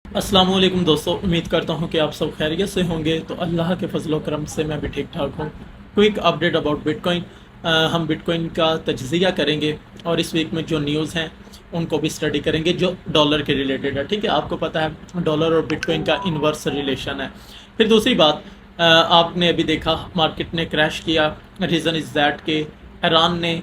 अस्सलाम वालेकुम दोस्तों, उम्मीद करता हूँ कि आप सब खैरियत से होंगे। तो अल्लाह के फजल करम से मैं भी ठीक ठाक हूँ। Quick update about bitcoin. हम बिटकॉइन का तज्ज़िया करेंगे और इस वीक में जो न्यूज़ हैं उनको भी स्टडी करेंगे जो डॉलर के रिलेटेड है। ठीक है, आपको पता है डॉलर और बिटकॉइन का इन्वर्स रिलेशन है। फिर दूसरी बात, आपने अभी देखा मार्केट ने क्रैश किया। रीज़न इज़ दैट के ईरान ने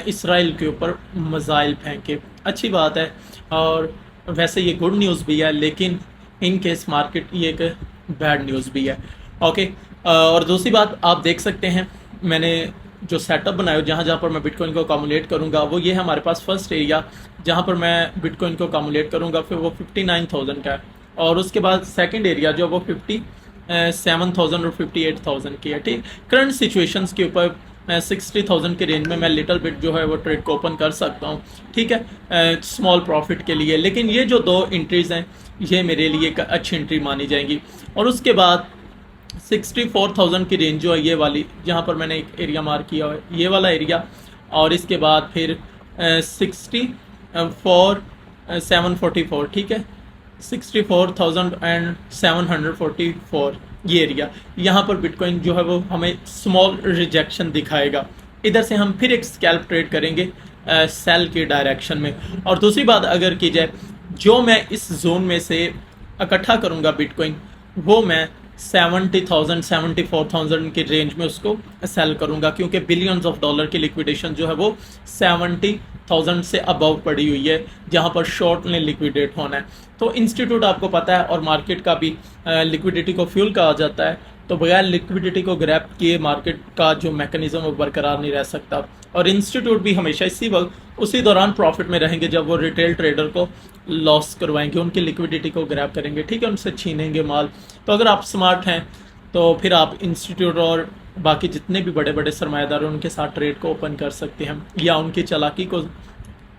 इसराइल के ऊपर मिसाइल फेंके। अच्छी बात है, और वैसे ये गुड न्यूज़ भी है, लेकिन इन केस मार्केट ये एक बैड न्यूज़ भी है। ओके। और दूसरी बात आप देख सकते हैं, मैंने जो सेटअप बनाया जहाँ जहाँ पर मैं बिटकॉइन को अकामुलेट करूँगा वो ये है। हमारे पास फर्स्ट एरिया जहाँ पर मैं बिटकॉइन को अकामुलेट करूँगा फिर वो 59,000 का है, और उसके बाद सेकंड एरिया जो वो 57,000 और 58,000 की है। ठीक, करंट सिचुएशंस के ऊपर 60,000 के रेंज में मैं लिटिल बिट जो है वो ट्रेड को ओपन कर सकता हूँ। ठीक है, स्मॉल प्रॉफिट के लिए। लेकिन ये जो दो एंट्रीज हैं ये मेरे लिए एक अच्छी एंट्री मानी जाएंगी। और उसके बाद 64,000 की रेंज जो है ये वाली, जहाँ पर मैंने एक एरिया मार्क किया है ये वाला एरिया, और इसके बाद फिर 64,744। ठीक है, 64,744 ये एरिया, यहाँ पर बिटकॉइन जो है वो हमें स्मॉल रिजेक्शन दिखाएगा। इधर से हम फिर एक स्कैल्प ट्रेड करेंगे सेल के डायरेक्शन में। और दूसरी बात अगर की जाए, जो मैं इस जोन में से इकट्ठा करूँगा बिटकॉइन, वो मैं 70,000 74,000 की रेंज में उसको सेल करूँगा, क्योंकि बिलियंस ऑफ डॉलर की लिक्विडेशन जो है वो 70,000 से अबव पड़ी हुई है, जहाँ पर शॉर्ट ने लिक्विडेट होना है। तो इंस्टीट्यूट आपको पता है, और मार्केट का भी लिक्विडिटी को फ्यूल कहा जाता है। तो बगैर लिक्विडिटी को ग्रैब किए मार्केट का जो मैकेनिज्म वो बरकरार नहीं रह सकता। और इंस्टीट्यूट भी हमेशा इसी वक्त उसी दौरान प्रॉफिट में रहेंगे जब वो रिटेल ट्रेडर को लॉस करवाएंगे, उनकी लिक्विडिटी को ग्रैब करेंगे। ठीक है, उनसे छीनेंगे माल। तो अगर आप स्मार्ट हैं तो फिर आप इंस्टीट्यूट और बाकी जितने भी बड़े बड़े सरमाएदार हैं उनके साथ ट्रेड को ओपन कर सकते हैं, या उनकी चालाकी को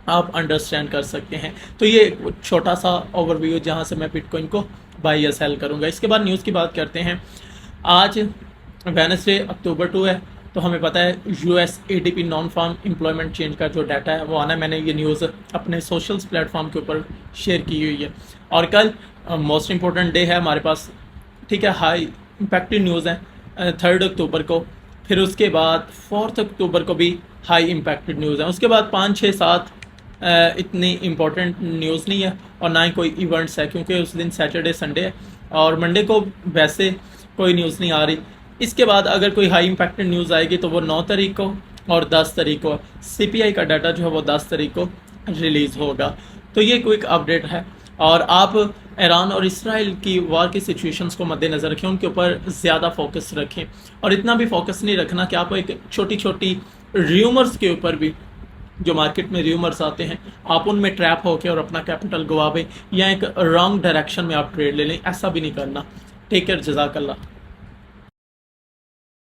आप अंडरस्टैंड कर सकते हैं। तो ये एक छोटा सा ओवरव्यू है जहाँ से मैं बिटकॉइन को बाई या सेल करूँगा। इसके बाद न्यूज़ की बात करते हैं। आज वेडनेसडे अक्टूबर 2 है, तो हमें पता है US ADP non farm employment change का जो डाटा है वो आना है। मैंने ये न्यूज़ अपने सोशल्स प्लेटफॉर्म के ऊपर शेयर की हुई है। और कल मोस्ट इम्पोर्टेंट डे है हमारे पास। ठीक है, हाई इम्पैक्टेड न्यूज़ है 3 अक्टूबर को। फिर उसके बाद 4 अक्टूबर को भी हाई इम्पैक्टेड न्यूज़ है। उसके बाद 5 6 7 इतनी इम्पोर्टेंट न्यूज़ नहीं है, और ना ही कोई इवेंट्स है, क्योंकि उस दिन सैटरडे संडे है, और मंडे को वैसे कोई न्यूज़ नहीं आ रही। इसके बाद अगर कोई हाई इम्पैक्टेड न्यूज़ आएगी तो वो 9 तारीख को और 10 तारीख को। सीपीआई का डाटा जो है वो 10 तारीख को रिलीज़ होगा। तो ये क्विक अपडेट है। और आप ईरान और इसराइल की वार की सिचुएशंस को मद्देनज़र रखें, उनके ऊपर ज़्यादा फोकस रखें, और इतना भी फोकस नहीं रखना कि आप एक छोटी छोटी र्यूमर्स के ऊपर भी, जो मार्केट में र्यूमर्स आते हैं, आप उनमें ट्रैप होकर और अपना कैपिटल गवावें, या एक रॉन्ग डायरेक्शन में आप ट्रेड ले लें। ऐसा भी नहीं करना। टेक केयर, जज़ाकल्लाह।